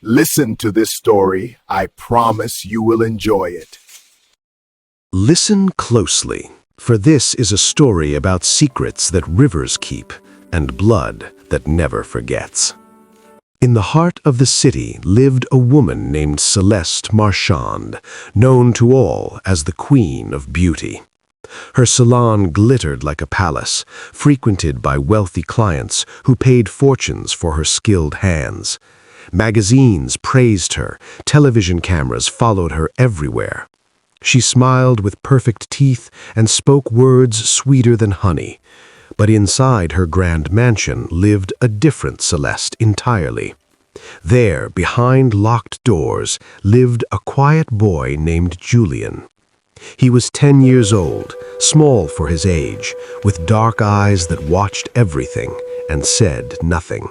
Listen to this story. I promise you will enjoy it. Listen closely, for this is a story about secrets that rivers keep and blood that never forgets. In the heart of the city lived a woman named Celeste Marchand, known to all as the Queen of Beauty. Her salon glittered like a palace, frequented by wealthy clients who paid fortunes for her skilled hands. Magazines praised her, television cameras followed her everywhere. She smiled with perfect teeth and spoke words sweeter than honey. But inside her grand mansion lived a different Celeste entirely. There, behind locked doors, lived a quiet boy named Julian. He was 10 years old, small for his age, with dark eyes that watched everything and said nothing.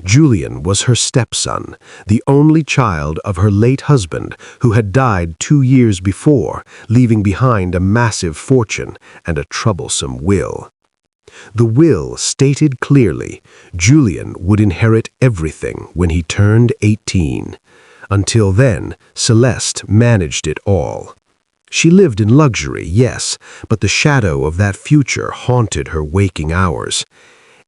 Julian was her stepson, the only child of her late husband, who had died 2 years before, leaving behind a massive fortune and a troublesome will. The will stated clearly Julian would inherit everything when he turned 18. Until then, Celeste managed it all. She lived in luxury, yes, but the shadow of that future haunted her waking hours.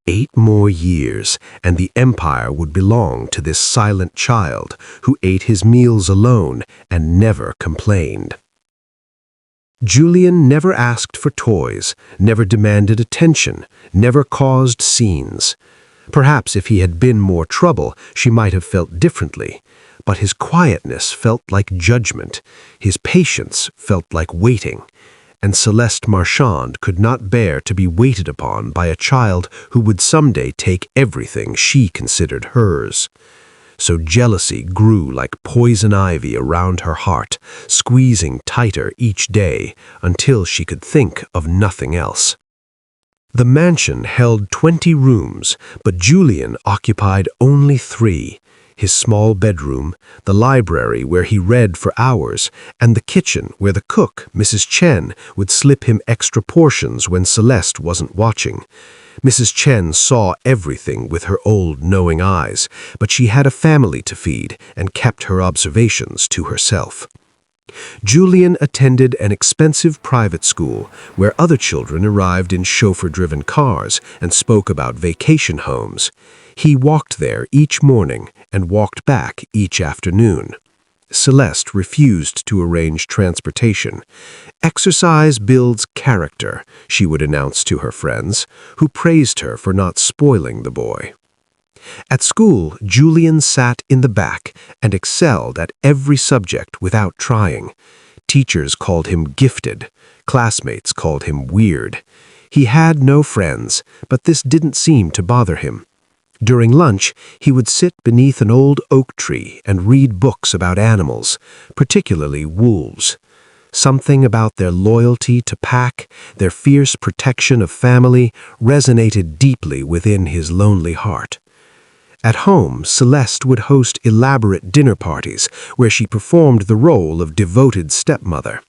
8 more years, and the empire would belong to this silent child who ate his meals alone and never complained. Julian never asked for toys, never demanded attention, never caused scenes. Perhaps if he had been more trouble, she might have felt differently. But his quietness felt like judgment, his patience felt like waiting, and Celeste Marchand could not bear to be waited upon by a child who would someday take everything she considered hers. So jealousy grew like poison ivy around her heart, squeezing tighter each day until she could think of nothing else. The mansion held 20 rooms, but Julian occupied only 3. His small bedroom, the library where he read for hours, and the kitchen where the cook, Mrs. Chen, would slip him extra portions when Celeste wasn't watching. Mrs. Chen saw everything with her old knowing eyes, but she had a family to feed and kept her observations to herself. Julian attended an expensive private school where other children arrived in chauffeur-driven cars and spoke about vacation homes. He walked there each morning and walked back each afternoon. Celeste refused to arrange transportation. "Exercise builds character," she would announce to her friends, who praised her for not spoiling the boy. At school, Julian sat in the back and excelled at every subject without trying. Teachers called him gifted. Classmates called him weird. He had no friends, but this didn't seem to bother him. During lunch, he would sit beneath an old oak tree and read books about animals, particularly wolves. Something about their loyalty to pack, their fierce protection of family, resonated deeply within his lonely heart. At home, Celeste would host elaborate dinner parties where she performed the role of devoted stepmother.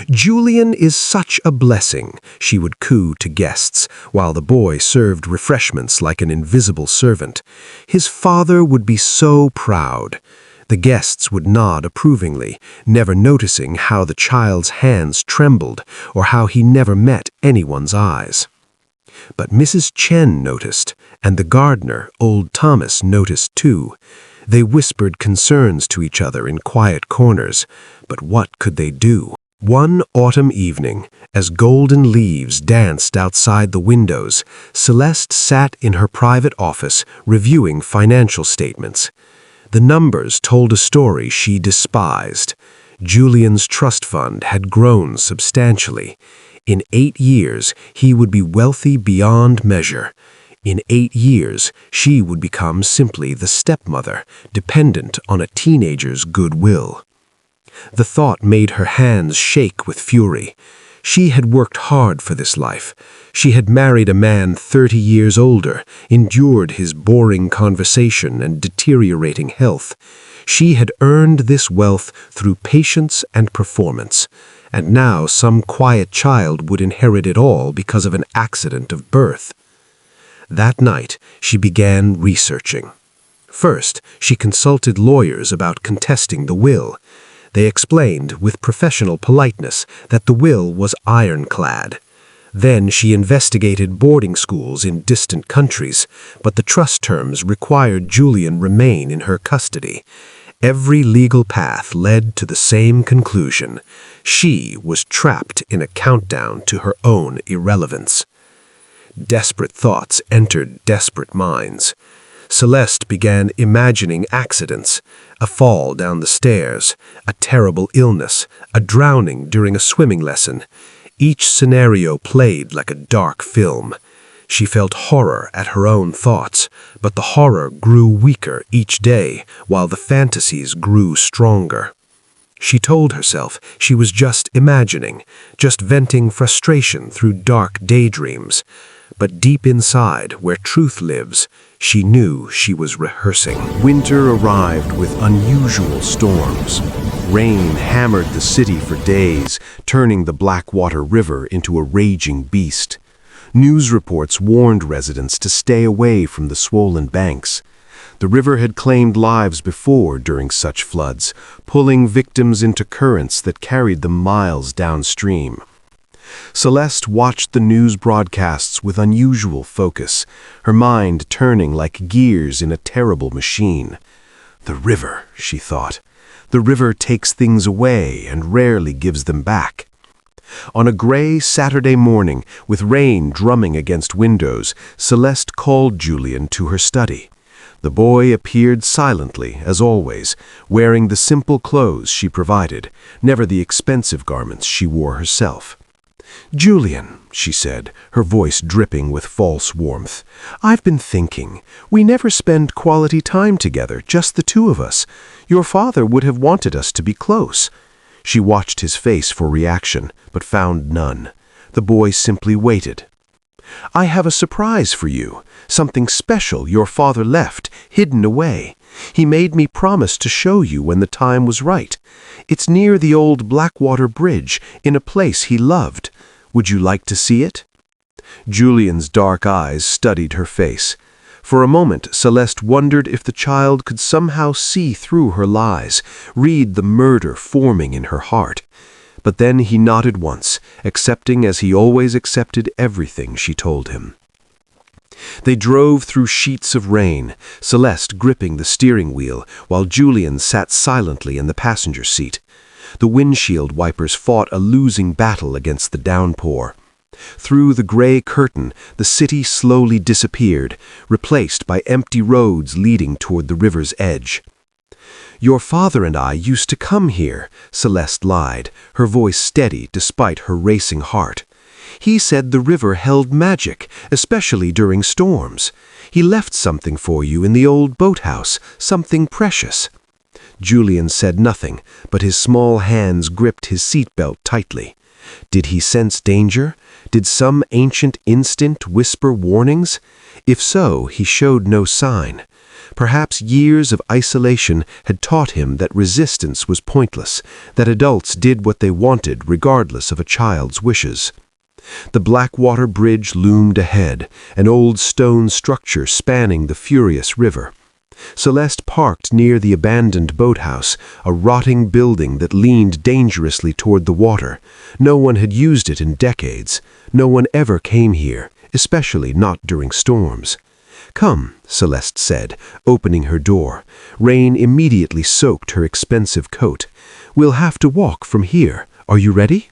"Julian is such a blessing," she would coo to guests, while the boy served refreshments like an invisible servant. "His father would be so proud." The guests would nod approvingly, never noticing how the child's hands trembled or how he never met anyone's eyes. But Mrs. Chen noticed, and the gardener, old Thomas, noticed too. They whispered concerns to each other in quiet corners, but what could they do? One autumn evening, as golden leaves danced outside the windows, Celeste sat in her private office reviewing financial statements. The numbers told a story she despised. Julian's trust fund had grown substantially. In 8 years, he would be wealthy beyond measure. In 8 years, she would become simply the stepmother, dependent on a teenager's goodwill. The thought made her hands shake with fury. She had worked hard for this life. She had married a man 30 years older, endured his boring conversation and deteriorating health. She had earned this wealth through patience and performance, and now some quiet child would inherit it all because of an accident of birth. That night, she began researching. First, she consulted lawyers about contesting the will. They explained, with professional politeness, that the will was ironclad. Then she investigated boarding schools in distant countries, but the trust terms required Julian remain in her custody. Every legal path led to the same conclusion. She was trapped in a countdown to her own irrelevance. Desperate thoughts entered desperate minds. Celeste began imagining accidents, a fall down the stairs, a terrible illness, a drowning during a swimming lesson. Each scenario played like a dark film. She felt horror at her own thoughts, but the horror grew weaker each day while the fantasies grew stronger. She told herself she was just imagining, just venting frustration through dark daydreams. But deep inside, where truth lives, she knew she was rehearsing. Winter arrived with unusual storms. Rain hammered the city for days, turning the Blackwater River into a raging beast. News reports warned residents to stay away from the swollen banks. The river had claimed lives before during such floods, pulling victims into currents that carried them miles downstream. Celeste watched the news broadcasts with unusual focus, her mind turning like gears in a terrible machine. The river, she thought. The river takes things away and rarely gives them back. On a gray Saturday morning, with rain drumming against windows, Celeste called Julian to her study. The boy appeared silently, as always, wearing the simple clothes she provided, never the expensive garments she wore herself. "Julian," she said, her voice dripping with false warmth, "I've been thinking. We never spend quality time together, just the two of us. Your father would have wanted us to be close." She watched his face for reaction, but found none. The boy simply waited. "I have a surprise for you, something special your father left, hidden away. He made me promise to show you when the time was right. It's near the old Blackwater Bridge, in a place he loved. Would you like to see it?" Julian's dark eyes studied her face. For a moment, Celeste wondered if the child could somehow see through her lies, read the murder forming in her heart. But then he nodded once, accepting as he always accepted everything she told him. They drove through sheets of rain, Celeste gripping the steering wheel, while Julian sat silently in the passenger seat. The windshield wipers fought a losing battle against the downpour. Through the gray curtain, the city slowly disappeared, replaced by empty roads leading toward the river's edge. "Your father and I used to come here," Celeste lied, her voice steady despite her racing heart. "He said the river held magic, especially during storms. He left something for you in the old boathouse, something precious." Julian said nothing, but his small hands gripped his seatbelt tightly. Did he sense danger? Did some ancient instinct whisper warnings? If so, he showed no sign. Perhaps years of isolation had taught him that resistance was pointless, that adults did what they wanted regardless of a child's wishes. The Blackwater Bridge loomed ahead, an old stone structure spanning the furious river. Celeste parked near the abandoned boathouse, a rotting building that leaned dangerously toward the water. No one had used it in decades. No one ever came here, especially not during storms. "Come," Celeste said, opening her door. Rain immediately soaked her expensive coat. "We'll have to walk from here. Are you ready?"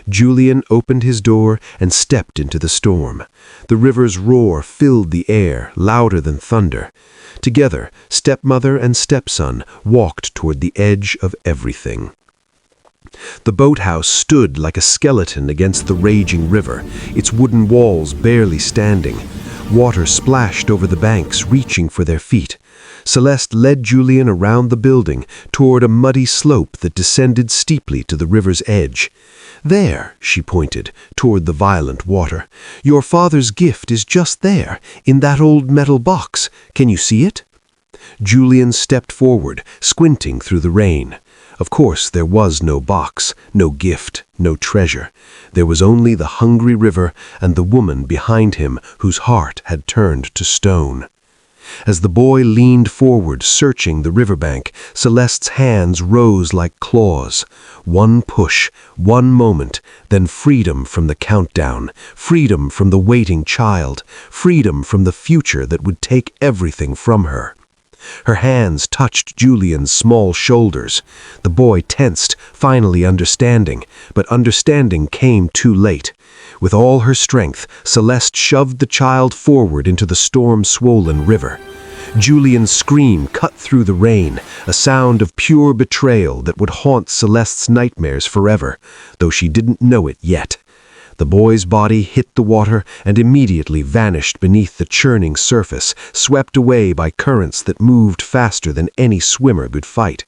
Julian opened his door and stepped into the storm. The river's roar filled the air, louder than thunder. Together, stepmother and stepson walked toward the edge of everything. The boathouse stood like a skeleton against the raging river, its wooden walls barely standing. Water splashed over the banks, reaching for their feet. Celeste led Julian around the building, toward a muddy slope that descended steeply to the river's edge. "There," she pointed, toward the violent water. "Your father's gift is just there, in that old metal box. Can you see it?" Julian stepped forward, squinting through the rain. Of course, there was no box, no gift, no treasure. There was only the hungry river and the woman behind him whose heart had turned to stone. As the boy leaned forward, searching the riverbank, Celeste's hands rose like claws. One push, one moment, then freedom from the countdown, freedom from the waiting child, freedom from the future that would take everything from her. Her hands touched Julian's small shoulders. The boy tensed, finally understanding, but understanding came too late. With all her strength, Celeste shoved the child forward into the storm-swollen river. Julian's scream cut through the rain, a sound of pure betrayal that would haunt Celeste's nightmares forever, though she didn't know it yet. The boy's body hit the water and immediately vanished beneath the churning surface, swept away by currents that moved faster than any swimmer could fight.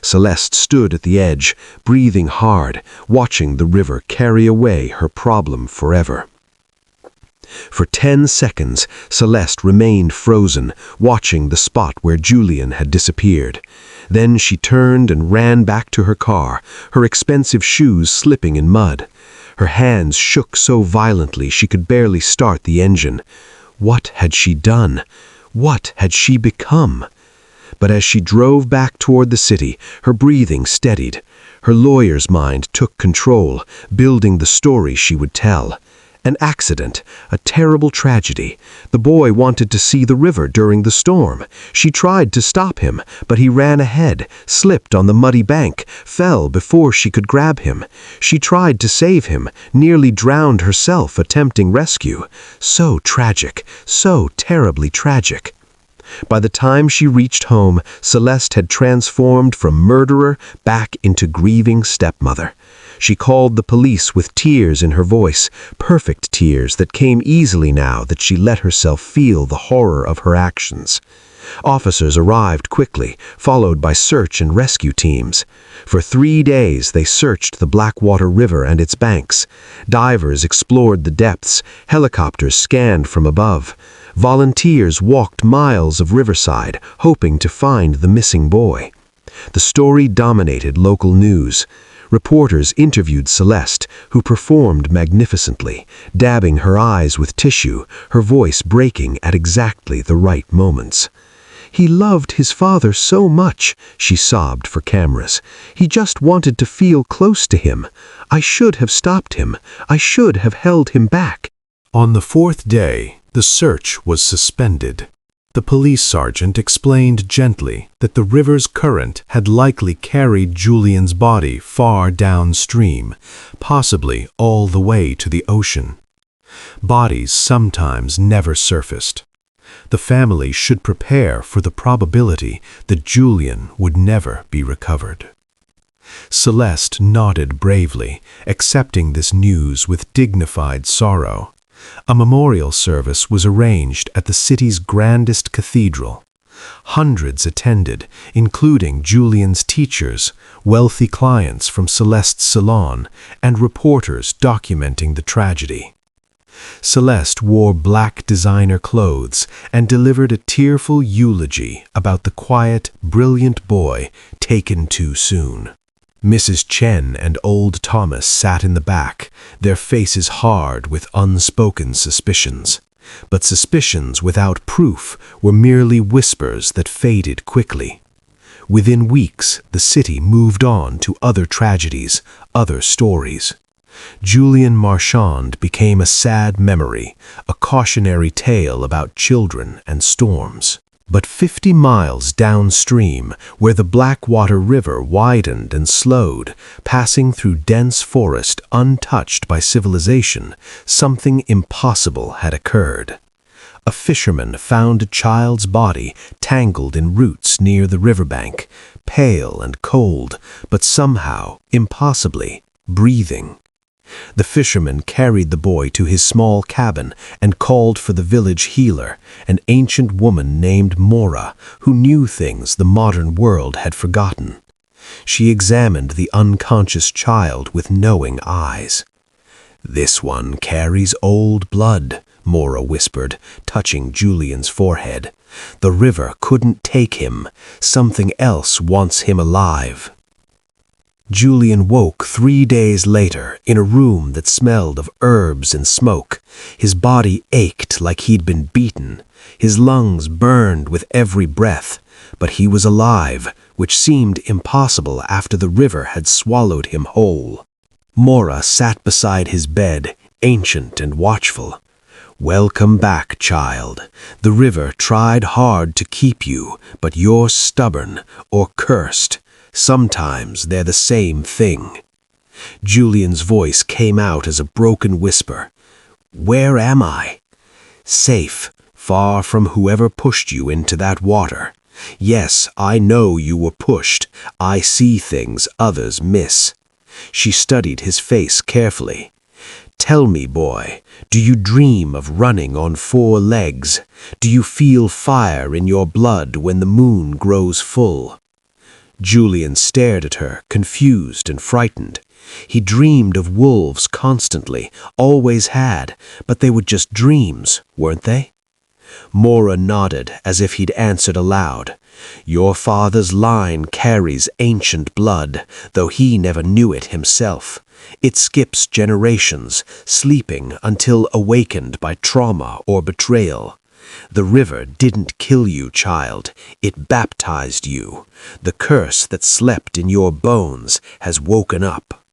Celeste stood at the edge, breathing hard, watching the river carry away her problem forever. For 10 seconds, Celeste remained frozen, watching the spot where Julian had disappeared. Then she turned and ran back to her car, her expensive shoes slipping in mud. Her hands shook so violently she could barely start the engine. What had she done? What had she become? But as she drove back toward the city, her breathing steadied. Her lawyer's mind took control, building the story she would tell. An accident, a terrible tragedy. The boy wanted to see the river during the storm. She tried to stop him, but he ran ahead, slipped on the muddy bank, fell before she could grab him. She tried to save him, nearly drowned herself attempting rescue. So tragic, so terribly tragic. By the time she reached home, Celeste had transformed from murderer back into grieving stepmother. She called the police with tears in her voice, perfect tears that came easily now that she let herself feel the horror of her actions. Officers arrived quickly, followed by search and rescue teams. For 3 days they searched the Blackwater River and its banks. Divers explored the depths, helicopters scanned from above. Volunteers walked miles of riverside, hoping to find the missing boy. The story dominated local news. Reporters interviewed Celeste, who performed magnificently, dabbing her eyes with tissue, her voice breaking at exactly the right moments. "He loved his father so much," she sobbed for cameras. "He just wanted to feel close to him. I should have stopped him. I should have held him back." On the 4th day, the search was suspended. The police sergeant explained gently that the river's current had likely carried Julian's body far downstream, possibly all the way to the ocean. Bodies sometimes never surfaced. The family should prepare for the probability that Julian would never be recovered. Celeste nodded bravely, accepting this news with dignified sorrow. A memorial service was arranged at the city's grandest cathedral. Hundreds attended, including Julian's teachers, wealthy clients from Celeste's salon, and reporters documenting the tragedy. Celeste wore black designer clothes and delivered a tearful eulogy about the quiet, brilliant boy taken too soon. Mrs. Chen and old Thomas sat in the back, their faces hard with unspoken suspicions. But suspicions without proof were merely whispers that faded quickly. Within weeks, the city moved on to other tragedies, other stories. Julian Marchand became a sad memory, a cautionary tale about children and storms. But 50 miles downstream, where the Blackwater River widened and slowed, passing through dense forest untouched by civilization, something impossible had occurred. A fisherman found a child's body tangled in roots near the riverbank, pale and cold, but somehow, impossibly, breathing. The fisherman carried the boy to his small cabin and called for the village healer, an ancient woman named Mora, who knew things the modern world had forgotten. She examined the unconscious child with knowing eyes. "This one carries old blood," Mora whispered, touching Julian's forehead. "The river couldn't take him. Something else wants him alive." Julian woke 3 days later in a room that smelled of herbs and smoke. His body ached like he'd been beaten. His lungs burned with every breath, but he was alive, which seemed impossible after the river had swallowed him whole. Mora sat beside his bed, ancient and watchful. "Welcome back, child. The river tried hard to keep you, but you're stubborn or cursed. Sometimes they're the same thing." Julian's voice came out as a broken whisper. "Where am I?" "Safe, far from whoever pushed you into that water. Yes, I know you were pushed. I see things others miss." She studied his face carefully. "Tell me, boy, do you dream of running on 4 legs? Do you feel fire in your blood when the moon grows full?" Julian stared at her, confused and frightened. He dreamed of wolves constantly, always had, but they were just dreams, weren't they? Mora nodded as if he'd answered aloud. "Your father's line carries ancient blood, though he never knew it himself. It skips generations, sleeping until awakened by trauma or betrayal. The river didn't kill you, child. It baptized you. The curse that slept in your bones has woken up."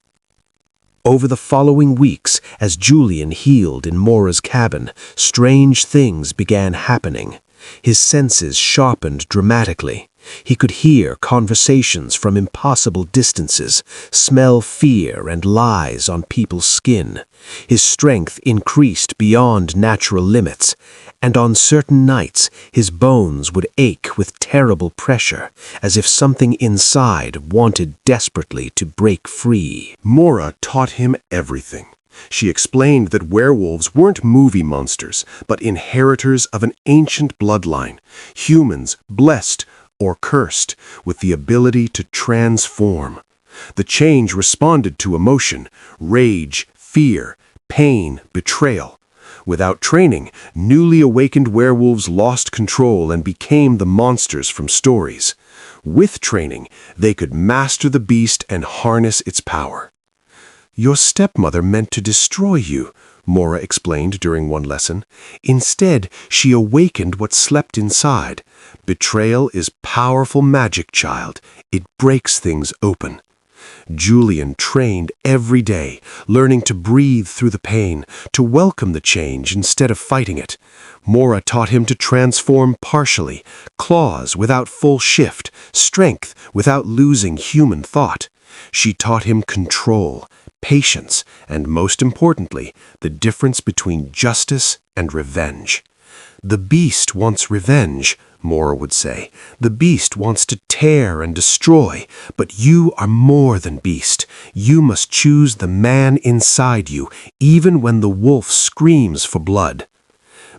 Over the following weeks, as Julian healed in Mora's cabin, strange things began happening. His senses sharpened dramatically. He could hear conversations from impossible distances, smell fear and lies on people's skin. His strength increased beyond natural limits, and on certain nights his bones would ache with terrible pressure, as if something inside wanted desperately to break free. Mora taught him everything. She explained that werewolves weren't movie monsters, but inheritors of an ancient bloodline, humans blessed or cursed with the ability to transform. The change responded to emotion, rage, fear, pain, betrayal. Without training, newly awakened werewolves lost control and became the monsters from stories. With training, they could master the beast and harness its power. "Your stepmother meant to destroy you," Mora explained during one lesson. "Instead, she awakened what slept inside. Betrayal is powerful magic, child. It breaks things open." Julian trained every day, learning to breathe through the pain, to welcome the change instead of fighting it. Mora taught him to transform partially, claws without full shift, strength without losing human thought. She taught him control, patience, and most importantly, the difference between justice and revenge. "The beast wants revenge," Mora would say. "The beast wants to tear and destroy, but you are more than beast. You must choose the man inside you, even when the wolf screams for blood."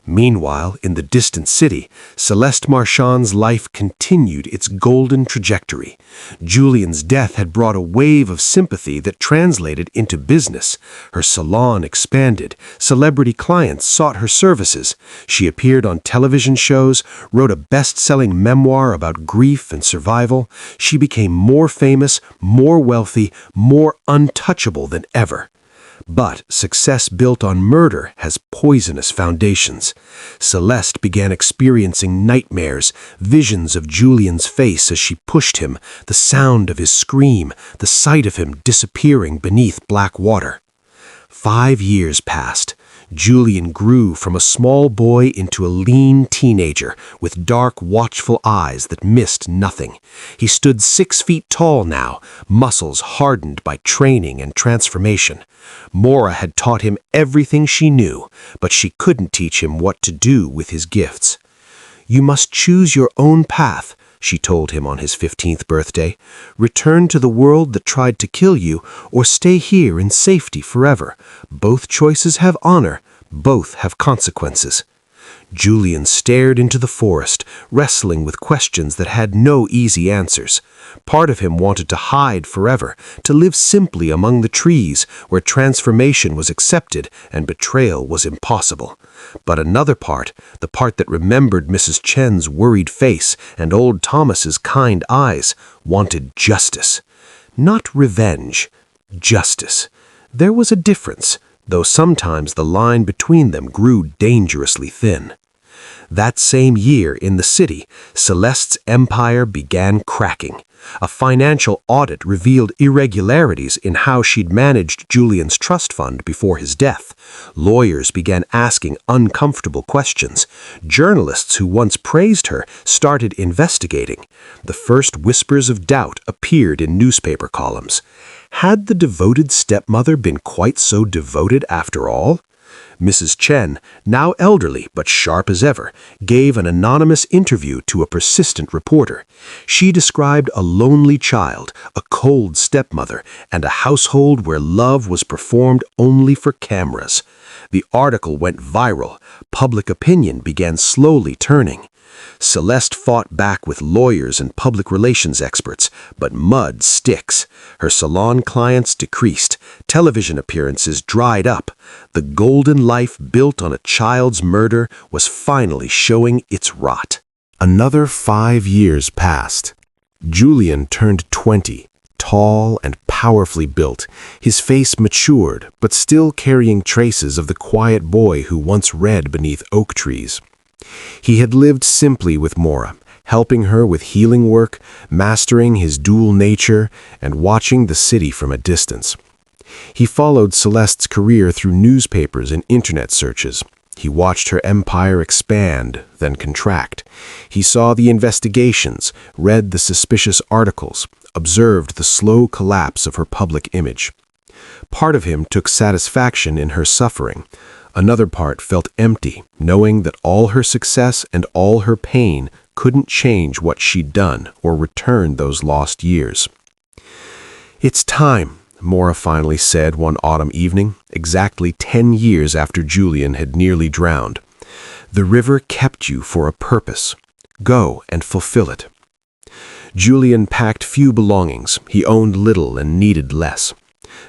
Meanwhile, in the distant city, Celeste Marchand's life continued its golden trajectory. Julian's death had brought a wave of sympathy that translated into business. Her salon expanded. Celebrity clients sought her services. She appeared on television shows, wrote a best-selling memoir about grief and survival. She became more famous, more wealthy, more untouchable than ever. But success built on murder has poisonous foundations. Celeste began experiencing nightmares, visions of Julian's face as she pushed him, the sound of his scream, the sight of him disappearing beneath black water. 5 years passed. Julian grew from a small boy into a lean teenager with dark, watchful eyes that missed nothing. He stood 6 feet tall now, muscles hardened by training and transformation. Mora had taught him everything she knew, but she couldn't teach him what to do with his gifts. "You must choose your own path," she told him on his 15th birthday. "Return to the world that tried to kill you, or stay here in safety forever. Both choices have honor, both have consequences." Julian stared into the forest, wrestling with questions that had no easy answers. Part of him wanted to hide forever, to live simply among the trees, where transformation was accepted and betrayal was impossible. But another part, the part that remembered Mrs. Chen's worried face and old Thomas's kind eyes, wanted justice. Not revenge, justice. There was a difference, though sometimes the line between them grew dangerously thin. That same year in the city, Celeste's empire began cracking. A financial audit revealed irregularities in how she'd managed Julian's trust fund before his death. Lawyers began asking uncomfortable questions. Journalists who once praised her started investigating. The first whispers of doubt appeared in newspaper columns. Had the devoted stepmother been quite so devoted after all? Mrs. Chen, now elderly but sharp as ever, gave an anonymous interview to a persistent reporter. She described a lonely child, a cold stepmother, and a household where love was performed only for cameras. The article went viral. Public opinion began slowly turning. Celeste fought back with lawyers and public relations experts, but mud sticks. Her salon clients decreased. Television appearances dried up. The golden life built on a child's murder was finally showing its rot. Another 5 years passed. Julian turned 20, tall and powerfully built, his face matured, but still carrying traces of the quiet boy who once read beneath oak trees. He had lived simply with Mora, helping her with healing work, mastering his dual nature, and watching the city from a distance. He followed Celeste's career through newspapers and internet searches. He watched her empire expand, then contract. He saw the investigations, read the suspicious articles, observed the slow collapse of her public image. Part of him took satisfaction in her suffering. Another part felt empty, knowing that all her success and all her pain couldn't change what she'd done or return those lost years. "It's time," Mora finally said one autumn evening, exactly 10 years after Julian had nearly drowned. "The river kept you for a purpose. Go and fulfill it." Julian packed few belongings. He owned little and needed less.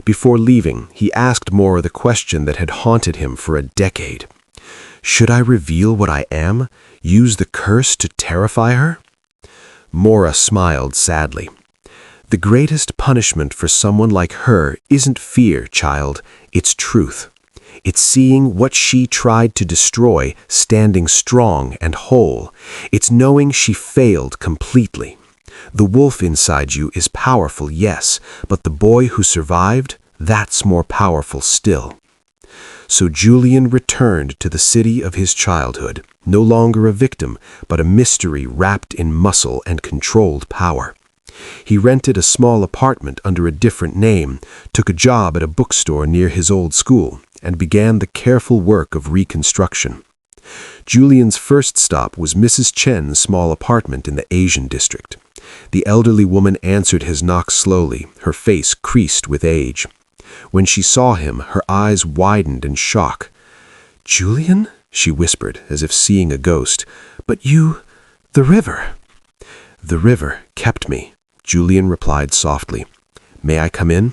Before leaving, he asked Mora the question that had haunted him for a decade. "Should I reveal what I am? Use the curse to terrify her?" Mora smiled sadly. "The greatest punishment for someone like her isn't fear, child. It's truth. It's seeing what she tried to destroy, standing strong and whole. It's knowing she failed completely. The wolf inside you is powerful, yes, but the boy who survived, that's more powerful still." So Julian returned to the city of his childhood, no longer a victim, but a mystery wrapped in muscle and controlled power. He rented a small apartment under a different name, took a job at a bookstore near his old school, and began the careful work of reconstruction. Julian's first stop was Mrs. Chen's small apartment in the Asian district. The elderly woman answered his knock slowly, her face creased with age. When she saw him, her eyes widened in shock. "Julian?" she whispered, as if seeing a ghost. "But the river." "The river kept me," Julian replied softly. "May I come in?"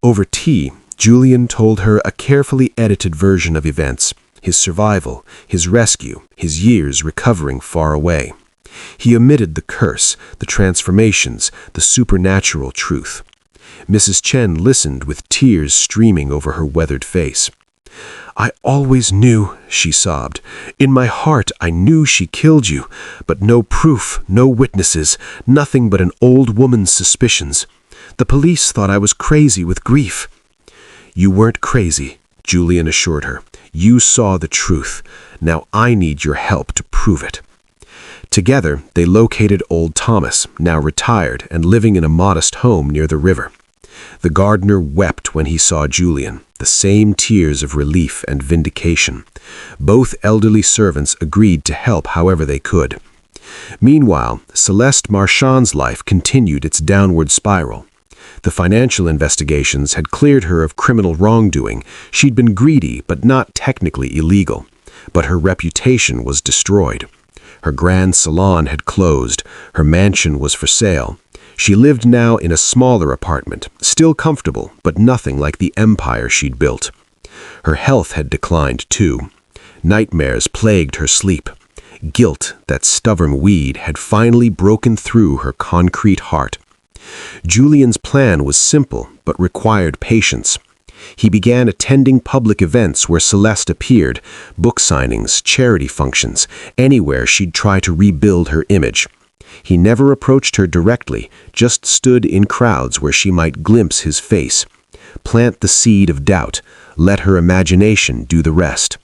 Over tea, Julian told her a carefully edited version of events, his survival, his rescue, his years recovering far away. He omitted the curse, the transformations, the supernatural truth. Mrs. Chen listened with tears streaming over her weathered face. "I always knew," she sobbed. "In my heart I knew she killed you, but no proof, no witnesses, nothing but an old woman's suspicions. The police thought I was crazy with grief." "You weren't crazy," Julian assured her. "You saw the truth. Now I need your help to prove it." Together, they located old Thomas, now retired and living in a modest home near the river. The gardener wept when he saw Julian, the same tears of relief and vindication. Both elderly servants agreed to help however they could. Meanwhile, Celeste Marchand's life continued its downward spiral. The financial investigations had cleared her of criminal wrongdoing. She'd been greedy, but not technically illegal. But her reputation was destroyed. Her grand salon had closed. Her mansion was for sale. She lived now in a smaller apartment, still comfortable, but nothing like the empire she'd built. Her health had declined too. Nightmares plagued her sleep. Guilt, that stubborn weed, had finally broken through her concrete heart. Julian's plan was simple but required patience. He began attending public events where Celeste appeared, book signings, charity functions, anywhere she'd try to rebuild her image. He never approached her directly, just stood in crowds where she might glimpse his face. Plant the seed of doubt, let her imagination do the rest.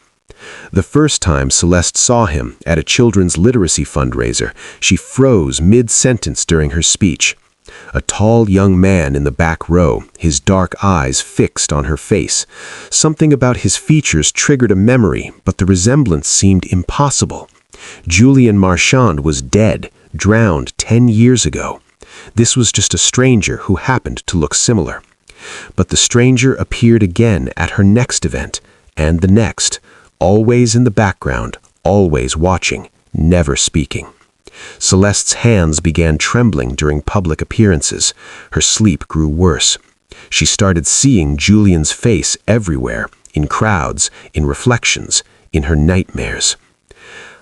The first time Celeste saw him at a children's literacy fundraiser, she froze mid-sentence during her speech. A tall young man in the back row, his dark eyes fixed on her face. Something about his features triggered a memory, but the resemblance seemed impossible. Julian Marchand was dead, drowned 10 years ago. This was just a stranger who happened to look similar. But the stranger appeared again at her next event, and the next, always in the background, always watching, never speaking. Celeste's hands began trembling during public appearances. Her sleep grew worse. She started seeing Julian's face everywhere, in crowds, in reflections, in her nightmares.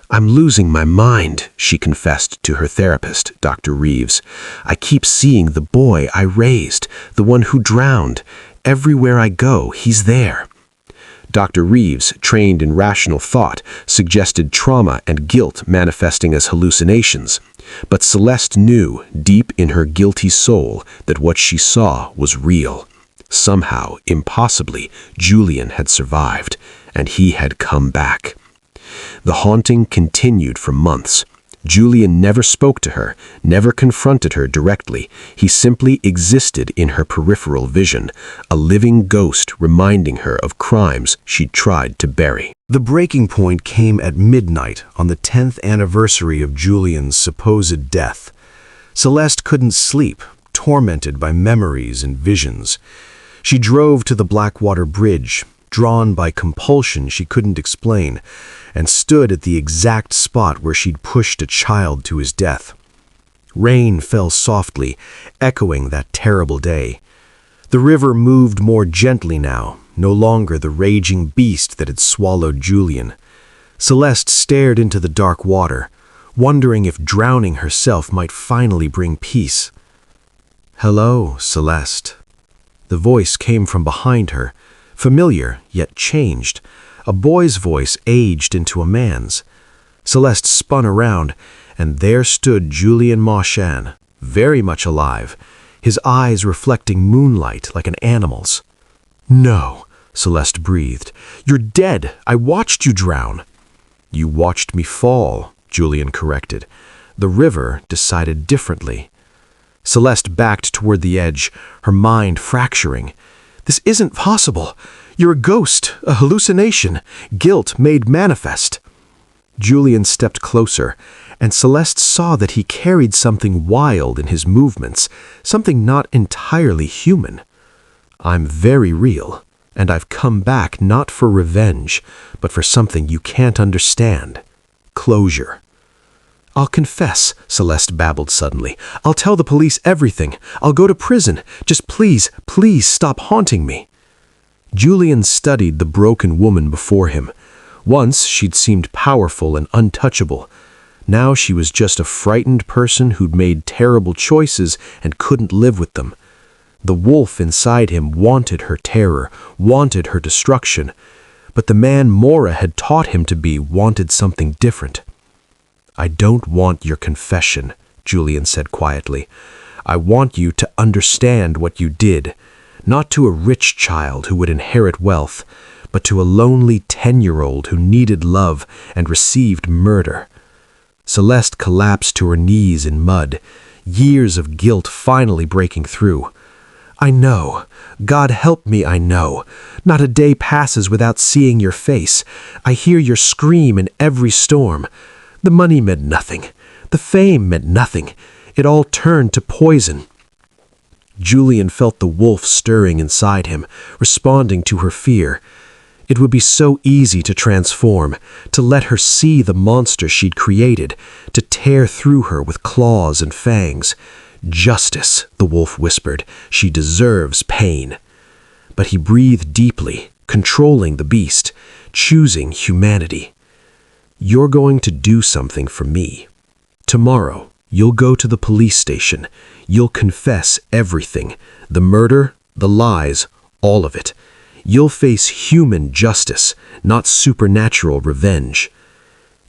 "I'm losing my mind," she confessed to her therapist, Dr. Rives. "I keep seeing the boy I raised, the one who drowned. Everywhere I go, he's there." Dr. Rives, trained in rational thought, suggested trauma and guilt manifesting as hallucinations. But Celeste knew, deep in her guilty soul, that what she saw was real. Somehow, impossibly, Julian had survived, and he had come back. The haunting continued for months. Julian never spoke to her, never confronted her directly. He simply existed in her peripheral vision, a living ghost reminding her of crimes she'd tried to bury. The breaking point came at midnight on the 10th anniversary of Julian's supposed death. Celeste couldn't sleep, tormented by memories and visions. She drove to the Blackwater Bridge, drawn by compulsion she couldn't explain, and stood at the exact spot where she'd pushed a child to his death. Rain fell softly, echoing that terrible day. The river moved more gently now, no longer the raging beast that had swallowed Julian. Celeste stared into the dark water, wondering if drowning herself might finally bring peace. "Hello, Celeste." The voice came from behind her, familiar yet changed. A boy's voice aged into a man's. Celeste spun around, and there stood Julian Marchand, very much alive, his eyes reflecting moonlight like an animal's. "No," Celeste breathed. "You're dead. I watched you drown." "You watched me fall," Julian corrected. The river decided differently. Celeste backed toward the edge, her mind fracturing. "This isn't possible. You're a ghost, a hallucination, guilt made manifest." Julian stepped closer, and Celeste saw that he carried something wild in his movements, something not entirely human. "I'm very real, and I've come back not for revenge, but for something you can't understand. Closure." "I'll confess," Celeste babbled suddenly. "I'll tell the police everything. I'll go to prison. Just please, please stop haunting me." Julian studied the broken woman before him. Once she'd seemed powerful and untouchable. Now she was just a frightened person who'd made terrible choices and couldn't live with them. The wolf inside him wanted her terror, wanted her destruction. But the man Mora had taught him to be wanted something different. "I don't want your confession," Julian said quietly. "I want you to understand what you did. Not to a rich child who would inherit wealth, but to a lonely 10-year-old who needed love and received murder." Celeste collapsed to her knees in mud, years of guilt finally breaking through. "I know. God help me, I know. Not a day passes without seeing your face. I hear your scream in every storm. The money meant nothing. The fame meant nothing. It all turned to poison." Julian felt the wolf stirring inside him, responding to her fear. It would be so easy to transform, to let her see the monster she'd created, to tear through her with claws and fangs. "Justice," the wolf whispered. "She deserves pain." But he breathed deeply, controlling the beast, choosing humanity. "You're going to do something for me. Tomorrow, You'll go to the police station. You'll confess everything. The murder, the lies, all of it. You'll face human justice, not supernatural revenge."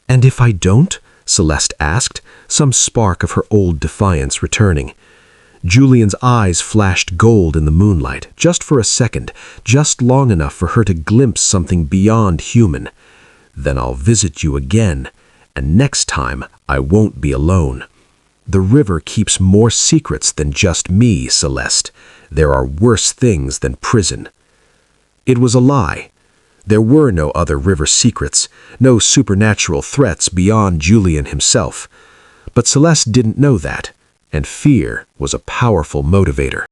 "And if I don't?" Celeste asked, some spark of her old defiance returning. Julian's eyes flashed gold in the moonlight, just for a second, just long enough for her to glimpse something beyond human. "Then I'll visit you again, and next time I won't be alone. The river keeps more secrets than just me, Celeste. There are worse things than prison." It was a lie. There were no other river secrets, no supernatural threats beyond Julian himself. But Celeste didn't know that, and fear was a powerful motivator.